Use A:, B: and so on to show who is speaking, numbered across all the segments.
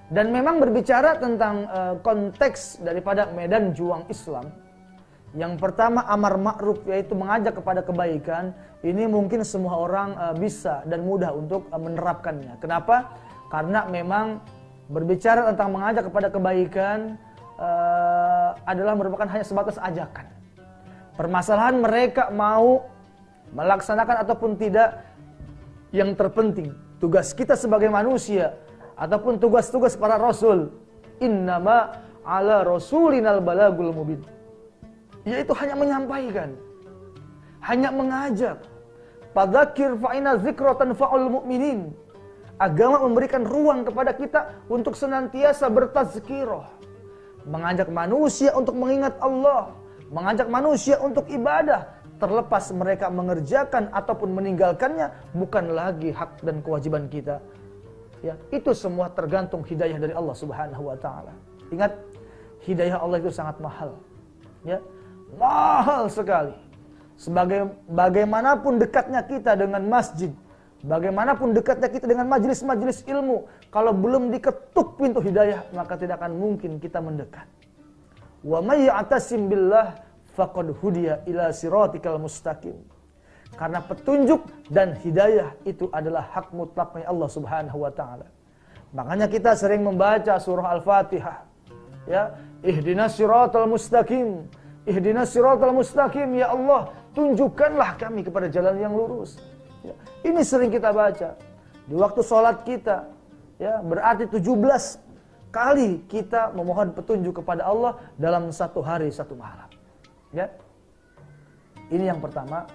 A: Dan memang berbicara tentang konteks daripada medan juang Islam. Yang pertama amar ma'ruf, yaitu mengajak kepada kebaikan. Ini mungkin semua orang bisa dan mudah untuk menerapkannya. Kenapa? Karena memang berbicara tentang mengajak kepada kebaikan adalah merupakan hanya sebatas ajakan. Permasalahan mereka mau melaksanakan ataupun tidak, yang terpenting tugas kita sebagai manusia ataupun tugas-tugas para rasul, innama ala rasulinal balagul mubin, yaitu hanya menyampaikan, hanya mengajak. Fadzakir fa inna dzikra tanfa'ul mu'minin. Agama memberikan ruang kepada kita untuk senantiasa bertazkirah, mengajak manusia untuk mengingat Allah, mengajak manusia untuk ibadah, terlepas mereka mengerjakan ataupun meninggalkannya bukan lagi hak dan kewajiban kita. Ya, itu semua tergantung hidayah dari Allah Subhanahu wa taala. Ingat, hidayah Allah itu sangat mahal. Ya, mahal sekali. Bagaimanapun dekatnya kita dengan masjid, bagaimanapun dekatnya kita dengan majelis-majelis ilmu, kalau belum diketuk pintu hidayah, maka tidak akan mungkin kita mendekat. Wa may ya'tasim billah faqad hudiya ila siratikal mustaqim. Karena petunjuk dan hidayah itu adalah hak mutlaknya Allah Subhanahu wa taala. Makanya kita sering membaca surah Al-Fatihah. Ya, ihdinas siratal mustaqim. Ihdinas siratal mustaqim, ya Allah, tunjukkanlah kami kepada jalan yang lurus. Ya, ini sering kita baca di waktu sholat kita. Ya, berarti 17 kali kita memohon petunjuk kepada Allah dalam satu hari satu malam. Ya. Ini yang pertama.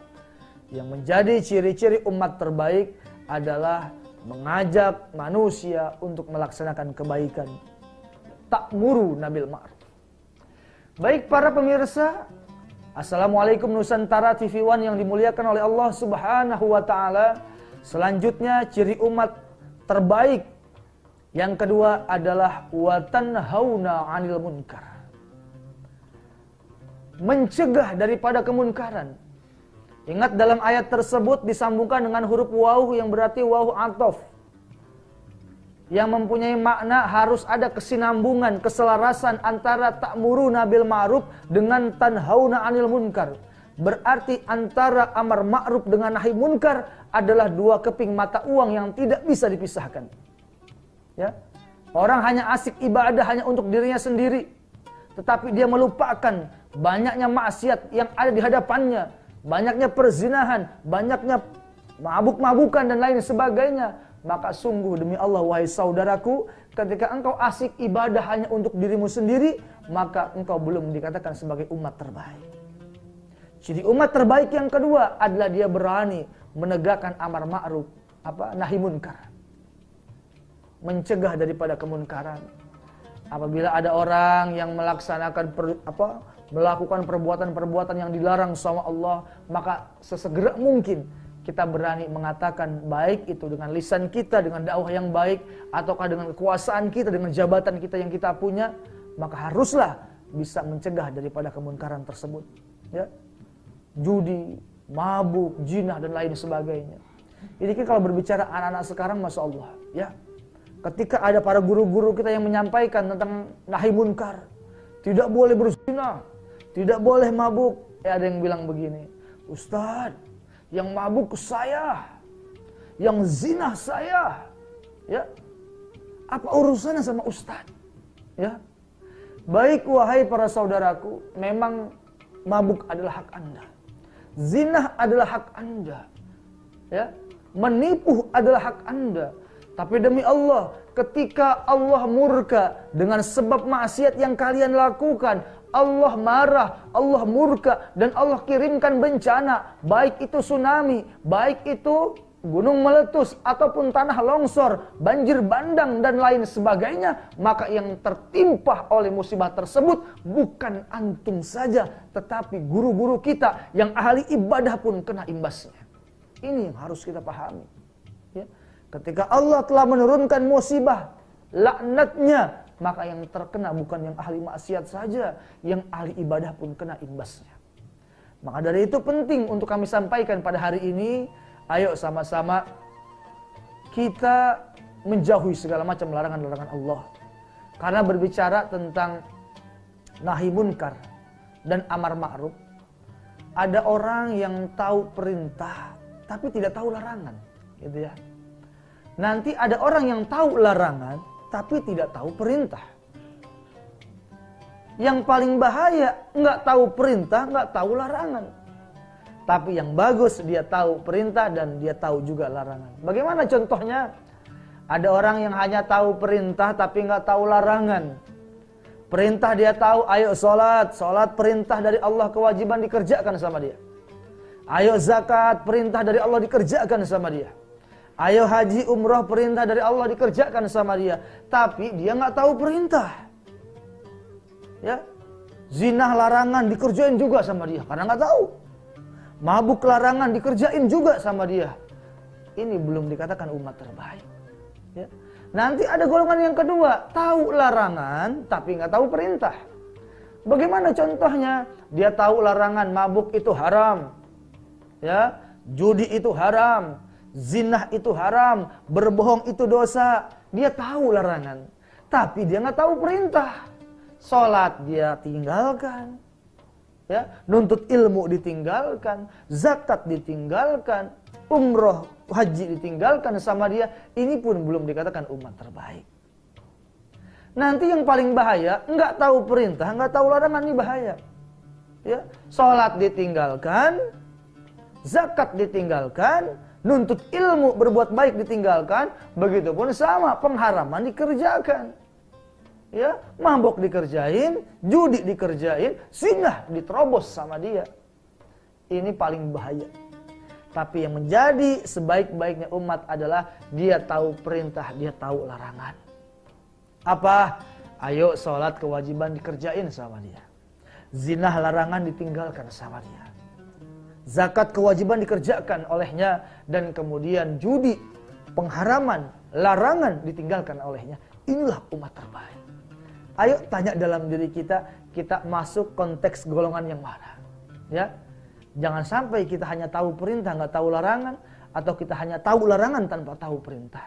A: Yang menjadi ciri-ciri umat terbaik adalah mengajak manusia untuk melaksanakan kebaikan. Ta'muru nabil ma'ruf. Baik para pemirsa, Assalamualaikum Nusantara TV One yang dimuliakan oleh Allah Subhanahu wa taala. Selanjutnya ciri umat terbaik yang kedua adalah wa tanhauna 'anil munkar. Mencegah daripada kemunkaran. Ingat, dalam ayat tersebut disambungkan dengan huruf waw yang berarti waw atof, yang mempunyai makna harus ada kesinambungan, keselarasan antara ta'muruna bil ma'ruf dengan tanhauna 'anil munkar. Berarti antara amar ma'ruf dengan nahi munkar adalah dua keping mata uang yang tidak bisa dipisahkan. Ya. Orang hanya asik ibadah hanya untuk dirinya sendiri, tetapi dia melupakan banyaknya maksiat yang ada di hadapannya, banyaknya perzinahan, banyaknya mabuk-mabukan dan lain sebagainya. Maka sungguh demi Allah, wahai saudaraku, ketika engkau asik ibadah hanya untuk dirimu sendiri, maka engkau belum dikatakan sebagai umat terbaik. Jadi umat terbaik yang kedua adalah dia berani menegakkan amar ma'ruf, nahi munkar. Mencegah daripada kemunkaran. Apabila ada orang yang melaksanakan melakukan perbuatan-perbuatan yang dilarang sama Allah, maka sesegera mungkin kita berani mengatakan, baik itu dengan lisan kita, dengan dakwah yang baik, ataukah dengan kekuasaan kita, dengan jabatan kita yang kita punya, maka haruslah bisa mencegah daripada kemunkaran tersebut. Ya. Judi, mabuk, jinah dan lain sebagainya. Ini kan kalau berbicara anak-anak sekarang, masya Allah, ya. Ketika ada para guru-guru kita yang menyampaikan tentang nahi munkar, tidak boleh berzina, tidak boleh mabuk, ada yang bilang begini, Ustadz, yang mabuk saya, yang zina saya, ya, apa urusannya sama Ustadz? Ya, baik wahai para saudaraku, memang mabuk adalah hak Anda, zina adalah hak Anda, ya, menipu adalah hak Anda. Tapi demi Allah, ketika Allah murka dengan sebab maksiat yang kalian lakukan, Allah marah, Allah murka, dan Allah kirimkan bencana, baik itu tsunami, baik itu gunung meletus, ataupun tanah longsor, banjir bandang, dan lain sebagainya, maka yang tertimpa oleh musibah tersebut bukan antum saja, tetapi guru-guru kita yang ahli ibadah pun kena imbasnya. Ini yang harus kita pahami. Ya. Ketika Allah telah menurunkan musibah, laknatnya, maka yang terkena bukan yang ahli maksiat saja, yang ahli ibadah pun kena imbasnya. Maka dari itu penting untuk kami sampaikan pada hari ini, ayo sama-sama kita menjauhi segala macam larangan-larangan Allah. Karena berbicara tentang nahi munkar dan amar ma'ruf, ada orang yang tahu perintah tapi tidak tahu larangan, gitu ya. Nanti ada orang yang tahu larangan tapi tidak tahu perintah. Yang paling bahaya, nggak tahu perintah, nggak tahu larangan. Tapi yang bagus, dia tahu perintah dan dia tahu juga larangan. Bagaimana contohnya? Ada orang yang hanya tahu perintah tapi nggak tahu larangan. Perintah dia tahu, ayo sholat. Sholat perintah dari Allah, kewajiban dikerjakan sama dia. Ayo zakat, perintah dari Allah dikerjakan sama dia. Ayo haji umroh, perintah dari Allah dikerjakan sama dia. Tapi dia nggak tahu perintah. Ya, zina larangan dikerjain juga sama dia karena nggak tahu. Mabuk larangan dikerjain juga sama dia. Ini belum dikatakan umat terbaik. Ya. Nanti ada golongan yang kedua, tahu larangan tapi nggak tahu perintah. Bagaimana contohnya? Dia tahu larangan mabuk itu haram, ya, judi itu haram, zina itu haram, berbohong itu dosa. Dia tahu larangan, tapi dia nggak tahu perintah. Sholat dia tinggalkan, ya, nuntut ilmu ditinggalkan, zakat ditinggalkan, umroh, haji ditinggalkan sama dia. Ini pun belum dikatakan umat terbaik. Nanti yang paling bahaya, nggak tahu perintah, nggak tahu larangan, ini bahaya. Ya, sholat ditinggalkan, zakat ditinggalkan, nuntut ilmu berbuat baik ditinggalkan, begitupun sama pengharaman dikerjakan. Ya, mabok dikerjain, judi dikerjain, zina diterobos sama dia. Ini paling bahaya. Tapi yang menjadi sebaik-baiknya umat adalah dia tahu perintah, dia tahu larangan. Apa? Ayo sholat kewajiban dikerjain sama dia. Zina larangan ditinggalkan sama dia. Zakat kewajiban dikerjakan olehnya. Dan kemudian judi, pengharaman, larangan ditinggalkan olehnya. Inilah umat terbaik. Ayo tanya dalam diri kita, kita masuk konteks golongan yang mana? Ya, jangan sampai kita hanya tahu perintah, nggak tahu larangan, atau kita hanya tahu larangan tanpa tahu perintah.